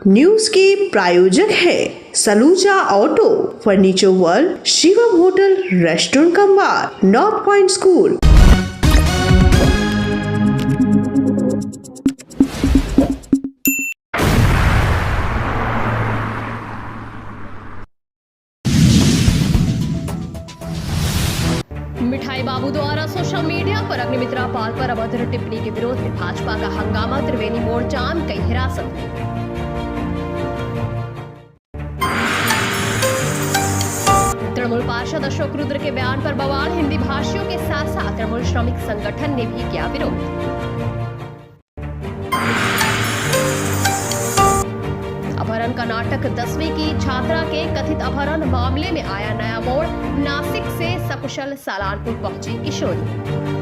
News के प्रायोजक है Saluja auto, furniture world, Shivam hotel, restaurant cum bar, north point school. मिठाई बाबू द्वारा सोशल मीडिया पर अग्निमित्रा पाल पर अभद्र टिप्पणी के विरोध में भाजपा का हंगामा, त्रिवेणी मोड़ जाम, कई हिरासत में। तृणमूल पार्षद अशोक रुद्र के बयान पर बवाल, हिंदी भाषियों के साथ साथ तृणमूल श्रमिक संगठन ने भी किया विरोध। अपहरण का नाटक, 10वीं की छात्रा के कथित अपहरण मामले में आया नया मोड़, नासिक से सकुशल सालानपुर पहुंची किशोरी।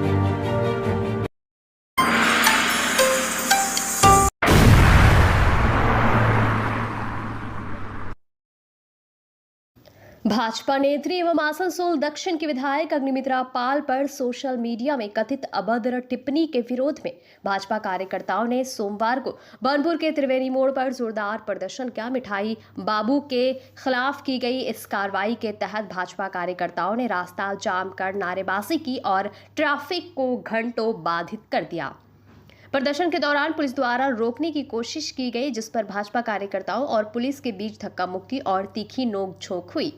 भाजपा नेत्री एवं आसनसोल दक्षिण की विधायक अग्निमित्रा पाल पर सोशल मीडिया में कथित अभद्र टिप्पणी के विरोध में भाजपा कार्यकर्ताओं ने सोमवार को बनपुर के त्रिवेणी मोड़ पर जोरदार प्रदर्शन किया। मिठाई बाबू के खिलाफ की गई इस कार्रवाई के तहत भाजपा कार्यकर्ताओं ने रास्ता जाम कर नारेबाजी की और ट्रैफिक को घंटों बाधित कर दिया। प्रदर्शन के दौरान पुलिस द्वारा रोकने की कोशिश की गई, जिस पर भाजपा कार्यकर्ताओं और पुलिस के बीच धक्का मुक्की और तीखी नोकझोंक हुई।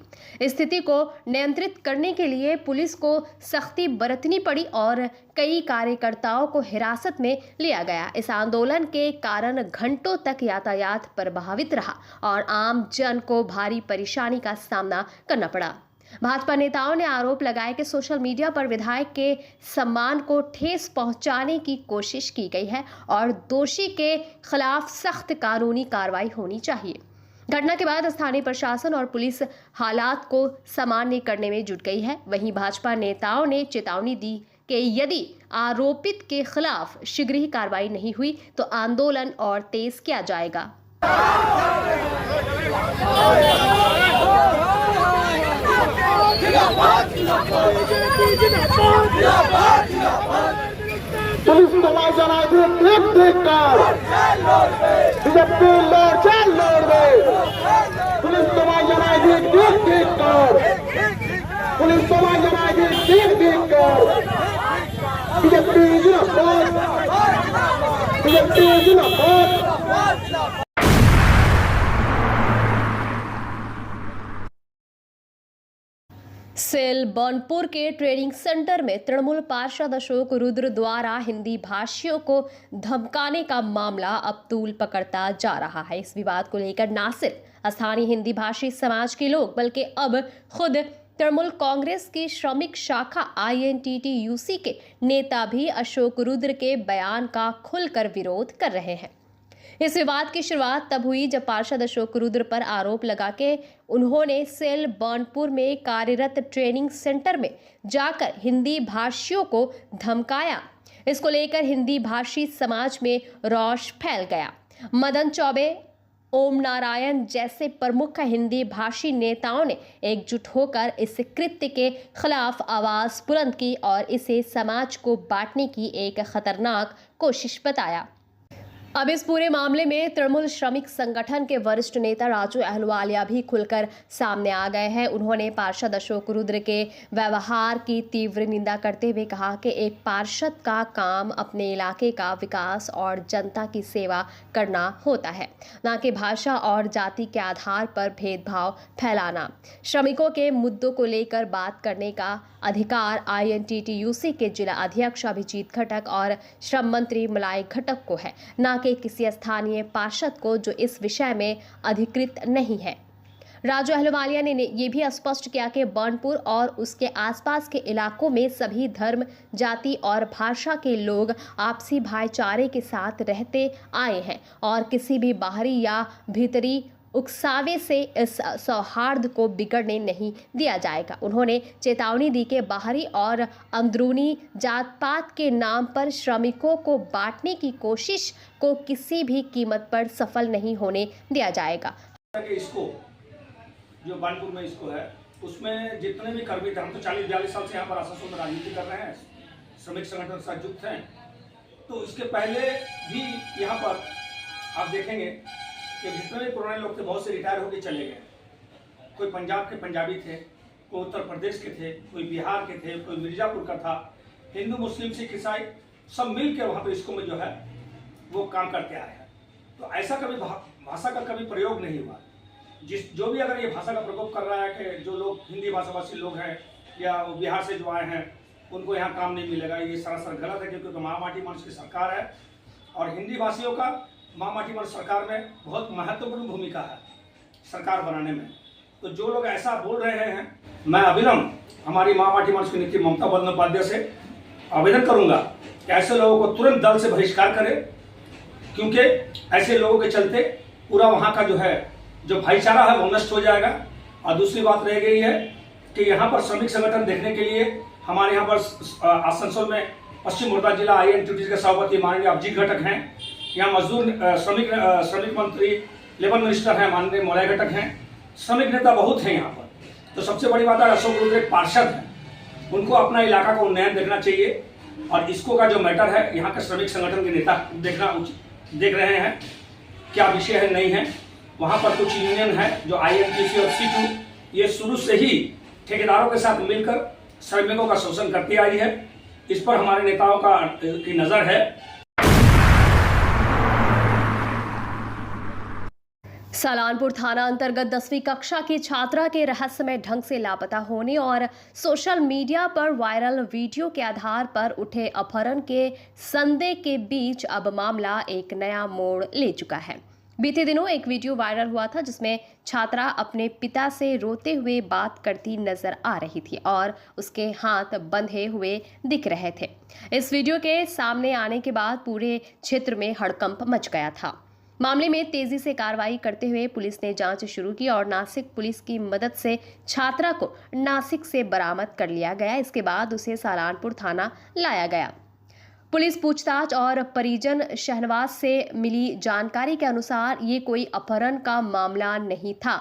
स्थिति को नियंत्रित करने के लिए पुलिस को सख्ती बरतनी पड़ी और कई कार्यकर्ताओं को हिरासत में लिया गया। इस आंदोलन के कारण घंटों तक यातायात प्रभावित रहा और आम जन को भारी परेशानी का सामना करना पड़ा। भाजपा नेताओं ने आरोप लगाया कि सोशल मीडिया पर विधायक के सम्मान को ठेस पहुंचाने की कोशिश की गई है और दोषी के खिलाफ सख्त कानूनी कार्रवाई होनी चाहिए। घटना के बाद स्थानीय प्रशासन और पुलिस हालात को सामान्य करने में जुट गई है। वहीं भाजपा नेताओं ने चेतावनी दी कि यदि आरोपित के खिलाफ शीघ्र ही कार्रवाई नहीं हुई तो आंदोलन और तेज किया जाएगा। पुलिस दबाव जनाए थे देख कर बीजेपी लौट गए। पुलिस दबाव जनाए थे देख कर, पुलिस दबाव जनाए थे देख कर। बीजेपी जिंदाबाद, बीजेपी जिंदाबाद। सेल बनपुर के ट्रेनिंग सेंटर में तृणमूल पार्षद अशोक रुद्र द्वारा हिंदी भाषियों को धमकाने का मामला अब तूल पकड़ता जा रहा है। इस विवाद को लेकर न सिर्फ स्थानीय हिंदी भाषी समाज के लोग बल्कि अब खुद तृणमूल कांग्रेस की श्रमिक शाखा INTTUC के नेता भी अशोक रुद्र के बयान का खुलकर विरोध कर रहे हैं। इस विवाद की शुरुआत तब हुई जब पार्षद अशोक रुद्र पर आरोप लगा के उन्होंने सेल बनपुर में कार्यरत ट्रेनिंग सेंटर में जाकर हिंदी भाषियों को धमकाया। इसको लेकर हिंदी भाषी समाज में रोष फैल गया। मदन चौबे, ओम नारायण जैसे प्रमुख हिंदी भाषी नेताओं ने एकजुट होकर इस कृत्य के खिलाफ आवाज बुलंद की और इसे समाज को बांटने की एक खतरनाक कोशिश बताया। अब इस पूरे मामले में तृणमूल श्रमिक संगठन के वरिष्ठ नेता राजू अहलुवालिया भी खुलकर सामने आ गए हैं। उन्होंने पार्षद अशोक रुद्र के व्यवहार की तीव्र निंदा करते हुए कहा कि एक पार्षद का काम अपने इलाके का विकास और जनता की सेवा करना होता है, न कि भाषा और जाति के आधार पर भेदभाव फैलाना। श्रमिकों के मुद्दों को लेकर बात करने का अधिकार INTTUC के जिला अध्यक्ष अभिजीत खटक और श्रम मंत्री मलाई घटक को है, न कि किसी स्थानीय पार्षद को जो इस विषय में अधिकृत नहीं है। राजू अहलुवालिया ने ये भी स्पष्ट किया कि बनपुर और उसके आसपास के इलाकों में सभी धर्म, जाति और भाषा के लोग आपसी भाईचारे के साथ रहते आए हैं और किसी भी बाहरी या भीतरी उकसावे से इस सौहार्द को बिगड़ने नहीं दिया जाएगा। उन्होंने चेतावनी दी कि बाहरी और अंदरूनी जात पात के नाम पर श्रमिकों को बांटने की कोशिश को किसी भी कीमत पर सफल नहीं होने दिया जाएगा। इसको जो बानपुर में इसको है उसमें जितने भी कर्मी थे, हम तो 40-42 साल से यहाँ पर आसनसोल में राजनीति कर रहे हैं, श्रमिक संगठन से युक्त हैं। तो इसके पहले भी यहाँ पर आप देखेंगे कि जितने भी पुराने लोग थे बहुत से रिटायर होकर चले गए। कोई पंजाब के पंजाबी थे, कोई उत्तर प्रदेश के थे, कोई बिहार के थे, कोई मिर्जापुर का था। हिंदू मुस्लिम सिख ईसाई सब मिल के वहाँ पर इसको में जो है वो काम करते आए हैं। तो ऐसा कभी भाषा का कभी प्रयोग नहीं हुआ। जो भी अगर ये भाषा का प्रयोग कर रहा है कि जो लोग हिंदी भाषाभाषी लोग हैं या बिहार से जो आए हैं उनको यहाँ काम नहीं मिलेगा, ये सरासर गलत है। क्योंकि माँ माटी मंच की सरकार है और हिंदी भाषियों का माँ माटी मंच सरकार में बहुत महत्वपूर्ण भूमिका है सरकार बनाने में। तो जो लोग ऐसा बोल रहे हैं, मैं अविलंब हमारी माँ माटी मंच की नीति ममता बंदोपाध्याय से आवेदन करूंगा कि ऐसे लोगों को तुरंत दल से बहिष्कार करें, क्योंकि ऐसे लोगों के चलते पूरा वहाँ का जो भाईचारा है वो नष्ट हो जाएगा। और दूसरी बात रह गई है कि यहाँ पर श्रमिक संगठन देखने के लिए हमारे यहाँ पर आसनसोल में पश्चिम मुर्दा जिला INTUT के सभापति माननीय अभिजीत घटक हैं। यहाँ मजदूर श्रमिक मंत्री लेबर मिनिस्टर हैं माननीय मौर्य घटक हैं। श्रमिक नेता बहुत हैं यहाँ पर। तो सबसे बड़ी बात है अशोक रुद्र एक पार्षद हैं, उनको अपना इलाका का उन्नयन देखना चाहिए। और इसको का जो मैटर है यहाँ के श्रमिक संगठन के नेता देख रहे हैं क्या विषय है नहीं है। वहाँ पर कुछ यूनियन है जो INTC और C2 ये शुरू से ही ठेकेदारों के साथ मिलकर श्रमिकों का शोषण करती आई है। इस पर हमारे नेताओं की नजर है। सलानपुर थाना अंतर्गत 10वीं कक्षा की छात्रा के रहस्यमय ढंग से लापता होने और सोशल मीडिया पर वायरल वीडियो के आधार पर उठे अपहरण के संदेह के बीच अब मामला एक नया मोड़ ले चुका है। बीते दिनों एक वीडियो वायरल हुआ था जिसमें छात्रा अपने पिता से रोते हुए बात करती नजर आ रही थी और उसके हाथ बंधे हुए दिख रहे थे। इस वीडियो के सामने आने के बाद पूरे क्षेत्र में हड़कंप मच गया था। मामले में तेजी से कार्रवाई करते हुए पुलिस ने जांच शुरू की और नासिक पुलिस की मदद से छात्रा को नासिक से बरामद कर लिया गया। इसके बाद उसे सलानपुर थाना लाया गया। पुलिस पूछताछ और परिजन शहनवाज से मिली जानकारी के अनुसार ये कोई अपहरण का मामला नहीं था।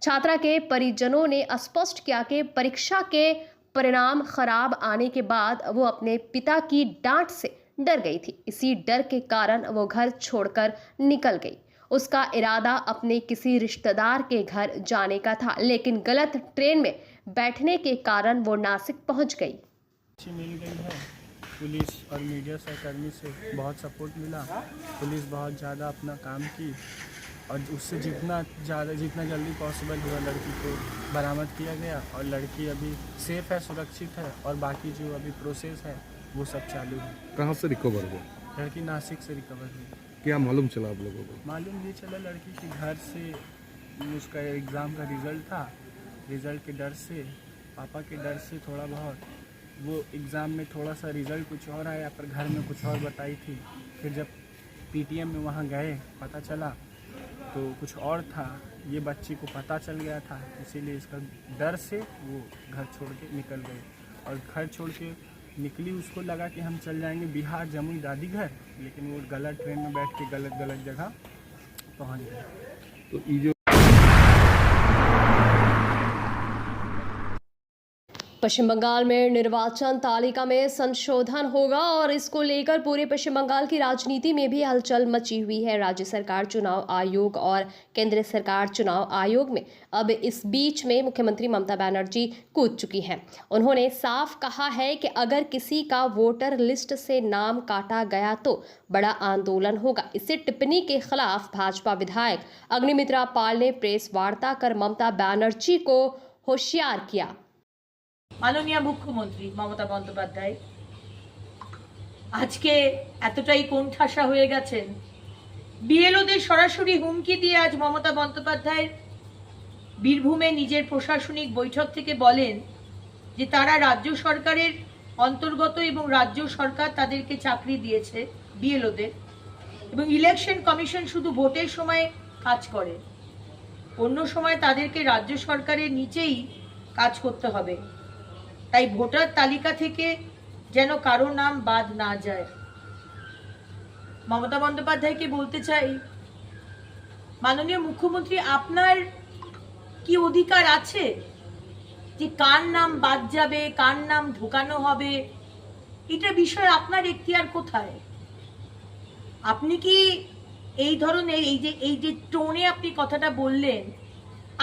छात्रा के परिजनों ने स्पष्ट किया कि परीक्षा के परिणाम खराब आने के बाद वो अपने पिता की डांट से डर गई थी। इसी डर के कारण वो घर छोड़कर निकल गई। उसका इरादा अपने किसी रिश्तेदार के घर जाने का था, लेकिन गलत ट्रेन में बैठने के कारण वो नासिक पहुंच गई। मिल गई है पुलिस और मीडिया सहकर्मी से बहुत सपोर्ट मिला। पुलिस बहुत ज़्यादा अपना काम की और उससे जितना जल्दी पॉसिबल हुआ लड़की को बरामद किया गया और लड़की अभी सेफ है, सुरक्षित है और बाकी जो अभी प्रोसेस है वो सब चालू है। कहाँ से रिकवर हुआ? लड़की नासिक से रिकवर हुई। क्या मालूम चला आप लोगों को? मालूम ये चला लड़की के घर से उसका एग्ज़ाम का रिज़ल्ट था। रिज़ल्ट के डर से, पापा के डर से थोड़ा बहुत वो एग्ज़ाम में थोड़ा सा रिज़ल्ट कुछ और आया पर घर में कुछ और बताई थी। फिर जब PTM में वहाँ गए पता चला तो कुछ और था। ये बच्ची को पता चल गया था, इसीलिए इसका डर से वो घर छोड़ के निकल गई। और घर छोड़ के निकली, उसको लगा कि हम चल जाएंगे बिहार जमुई दादी घर, लेकिन वो गलत ट्रेन में बैठ के गलत जगह पहुँच गए। तो ये जो पश्चिम बंगाल में निर्वाचन तालिका में संशोधन होगा और इसको लेकर पूरे पश्चिम बंगाल की राजनीति में भी हलचल मची हुई है। राज्य सरकार चुनाव आयोग और केंद्र सरकार चुनाव आयोग में अब इस बीच में मुख्यमंत्री ममता बनर्जी कूद चुकी हैं। उन्होंने साफ कहा है कि अगर किसी का वोटर लिस्ट से नाम काटा गया तो बड़ा आंदोलन होगा। इसी टिप्पणी के खिलाफ भाजपा विधायक अग्निमित्रा पाल ने प्रेस वार्ता कर ममता बनर्जी को होशियार किया। মাননীয় মুখ্যমন্ত্রী মমতা বন্দ্যোপাধ্যায় আজকে এতটাই কোণঠাসা হয়ে গেছেন, বিএলওদের সরাসরি হুমকি দিয়ে আজ মমতা বন্দ্যোপাধ্যায় বীরভূমে নিজের প্রশাসনিক বৈঠক থেকে বলেন যে তারা রাজ্য সরকারের অন্তর্গত এবং রাজ্য সরকার তাদেরকে চাকরি দিয়েছে বিএলওদের, এবং ইলেকশন কমিশন শুধু ভোটের সময় কাজ করে, অন্য সময় তাদেরকে রাজ্য সরকারের নিচেই কাজ করতে হবে। তাই ভোটার তালিকা থেকে যেন কারো নাম বাদ না যায়। মমতা বন্দ্যোপাধ্যায়কে বলতে চাই, মাননীয় মুখ্যমন্ত্রী, আপনার কি অধিকার আছে যে কার নাম বাদ যাবে, কার নাম ঢোকানো হবে? এটা বিষয় আপনার এখতিয়ার কোথায়? আপনি কি এই ধরনের এই যে টোনে আপনি কথাটা বললেন,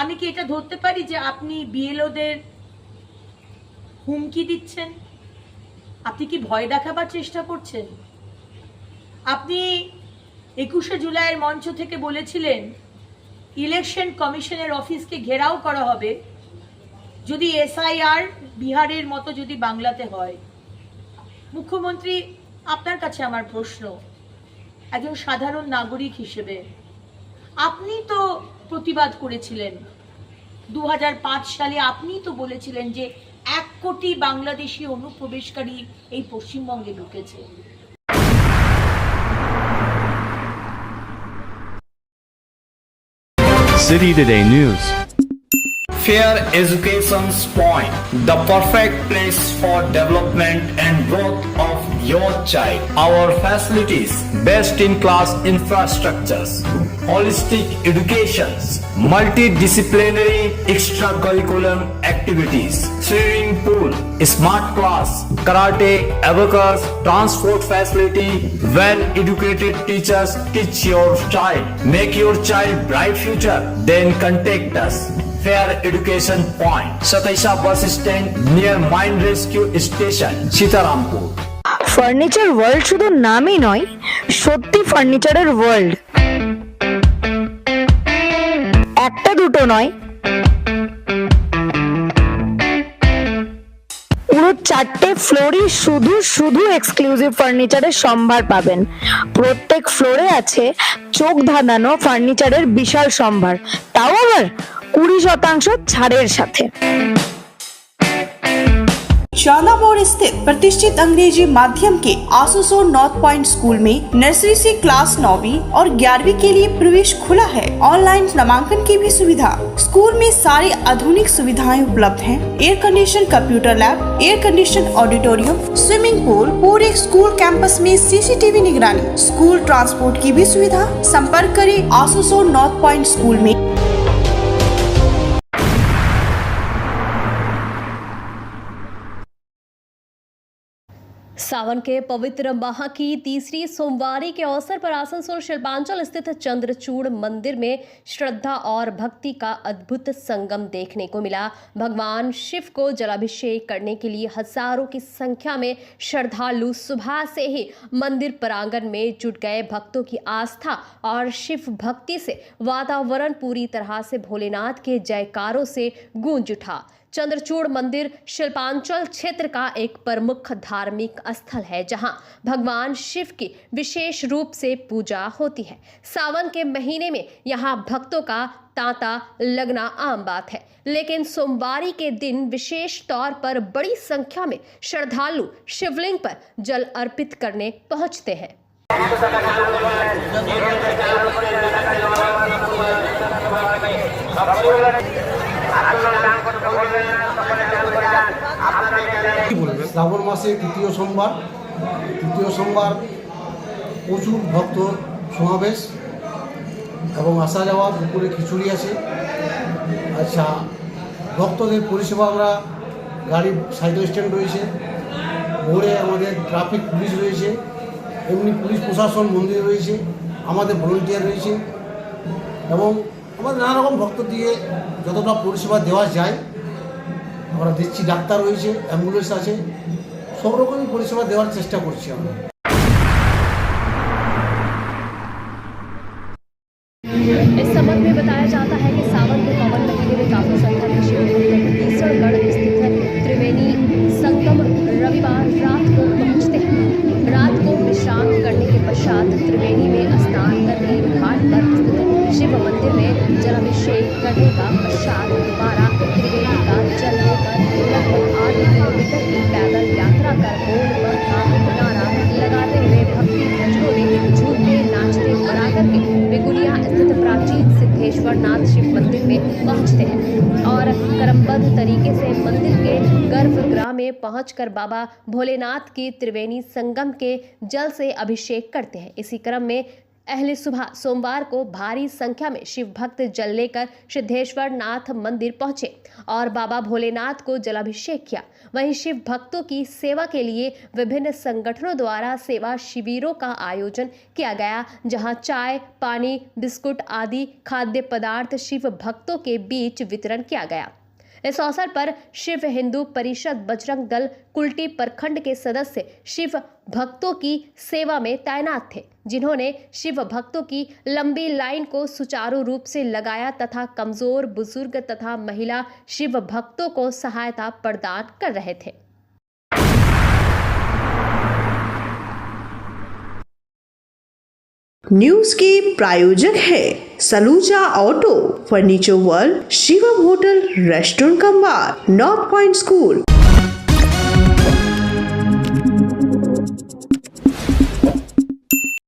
আমি কি এটা ধরতে পারি যে আপনি বিএলওদের হুমকি দিচ্ছেন? আপনি কি ভয় দেখাবার চেষ্টা করছেন? আপনি 21শে জুলাইয়ের মঞ্চ থেকে বলেছিলেন ইলেকশন কমিশনের অফিসকে ঘেরাও করা হবে যদি এসআইআর বিহারের মতো যদি বাংলাতে হয়। মুখ্যমন্ত্রী, আপনার কাছে আমার প্রশ্ন, একজন সাধারণ নাগরিক হিসেবে আপনি তো প্রতিবাদ করেছিলেন 2005 সালে। আপনি তো বলেছিলেন যে 1 কোটি বাংলাদেশি অনুপ্রবেশকারী এই পশ্চিমবঙ্গে ঢুকেছে। City Today News. Fair Education's Point, the perfect place for development and growth of your child. Our facilities, best-in-class infrastructures, holistic educations, multidisciplinary extracurricular activities, swimming pool, smart class, karate, abacus, transport facility, well-educated teachers teach your child. Make your child bright future. Then contact us. Fair Education Point, Sataisha bus stand near Mine Rescue Station, Sitarampur. Furniture world শুধু নামই নয়, সত্যি ফার্নিচারের world. একটা দুটো নয়, পুরো 4টে ফ্লোরই শুধু এক্সক্লুসিভ ফার্নিচারের সম্ভার পাবেন। প্রত্যেক ফ্লোরে আছে চোখ ধাঁধানো ফার্নিচারের বিশাল সম্ভার, তাও আবার 20% ছাড়ের সাথে। शाला मोड़ स्थित प्रतिष्ठित अंग्रेजी माध्यम के आसुसो नॉर्थ पॉइंट स्कूल में नर्सरी से क्लास 9वीं और 11वीं के लिए प्रवेश खुला है। ऑनलाइन नामांकन की भी सुविधा। स्कूल में सारी आधुनिक सुविधाएं उपलब्ध हैं। Air condition computer lab, air condition auditorium, swimming pool, पूरे स्कूल कैंपस में सीसीटीवी निगरानी, स्कूल ट्रांसपोर्ट की भी सुविधा। संपर्क करें आसुसो नॉर्थ पॉइंट स्कूल में। सावन के पवित्र माह की तीसरी सोमवारी के अवसर पर आसनसोल शिल्पांचल स्थित चंद्रचूड़ मंदिर में श्रद्धा और भक्ति का अद्भुत संगम देखने को मिला। भगवान शिव को जलाभिषेक करने के लिए हजारों की संख्या में श्रद्धालु सुबह से ही मंदिर प्रांगण में जुट गए। भक्तों की आस्था और शिव भक्ति से वातावरण पूरी तरह से भोलेनाथ के जयकारों से गूंज उठा। चंद्रचूड़ मंदिर शिल्पांचल क्षेत्र का एक प्रमुख धार्मिक स्थल है, जहां भगवान शिव की विशेष रूप से पूजा होती है। सावन के महीने में यहां भक्तों का तांता लगना आम बात है, लेकिन सोमवारी के दिन विशेष तौर पर बड़ी संख्या में श्रद्धालु शिवलिंग पर जल अर्पित करने पहुंचते हैं। শ্রাবণ মাসে তৃতীয় সোমবার প্রচুর ভক্ত সমাবেশ এবং আসা যাওয়া, দুপুরে খিচুড়ি আছে। আচ্ছা, ভক্তদের পরিষেবা আমরা গাড়ি সাইকেল স্ট্যান্ড রয়েছে, ভোরে আমাদের ট্রাফিক পুলিশ রয়েছে, এমনি পুলিশ প্রশাসন মন্দিরে রয়েছে, আমাদের ভলেন্টিয়ার রয়েছে এবং আমাদের নানা রকম ভক্ত দিয়ে যতটা পরিষেবা দেওয়া যায় আমরা দিচ্ছি। ডাক্তার রয়েছে, অ্যাম্বুলেন্স আছে, সব রকমই পরিষেবা দেওয়ার চেষ্টা করছি আমরা। इस संबंध में बताया जाता है कि सावन के पावन महीने में काफी संख्या में शिवभक्त तीसरगढ़ स्थित त्रिवेणी संगम रविवार रात को पहुंचते हैं। रात को विश्राम करने के पश्चात त्रिवेणी में स्नान कर नीर घाट पर स्थित शिव मंदिर में जलाभिषेक करने का पश्चात दोबारा त्रिवेणी का जल लेकर लगभग 8 किलोमीटर की पैदल यात्रा कर बोल बम का नारा लगाते हुए भक्ति भजनों ने झूमते नाचते बना करके बेगुनिया स्थित प्राचीन सिद्धेश्वर नाथ शिव मंदिर में पहुंचते हैं और क्रमबद्ध तरीके से मंदिर के गर्भगृह में पहुंचकर बाबा भोलेनाथ की त्रिवेणी संगम के जल से अभिषेक करते हैं। इसी क्रम में अहले सुबह सोमवार को भारी संख्या में शिव भक्त जल लेकर सिद्धेश्वर नाथ मंदिर पहुंचे और बाबा भोलेनाथ को जलाभिषेक किया। वहीं शिव भक्तों की सेवा के लिए विभिन्न संगठनों द्वारा सेवा शिविरों का आयोजन किया गया, जहां चाय, पानी, बिस्कुट आदि खाद्य पदार्थ शिव भक्तों के बीच वितरण किया गया। इस अवसर पर शिव हिंदू परिषद बजरंग दल कुल्टी प्रखंड के सदस्य शिव भक्तों की सेवा में तैनात थे, जिन्होंने शिव भक्तों की लंबी लाइन को सुचारू रूप से लगाया तथा कमजोर, बुजुर्ग तथा महिला शिव भक्तों को सहायता प्रदान कर रहे थे। न्यूज के प्रायोजक है Saluja auto, furniture world, Shivam hotel, restaurant cum bar, north point school,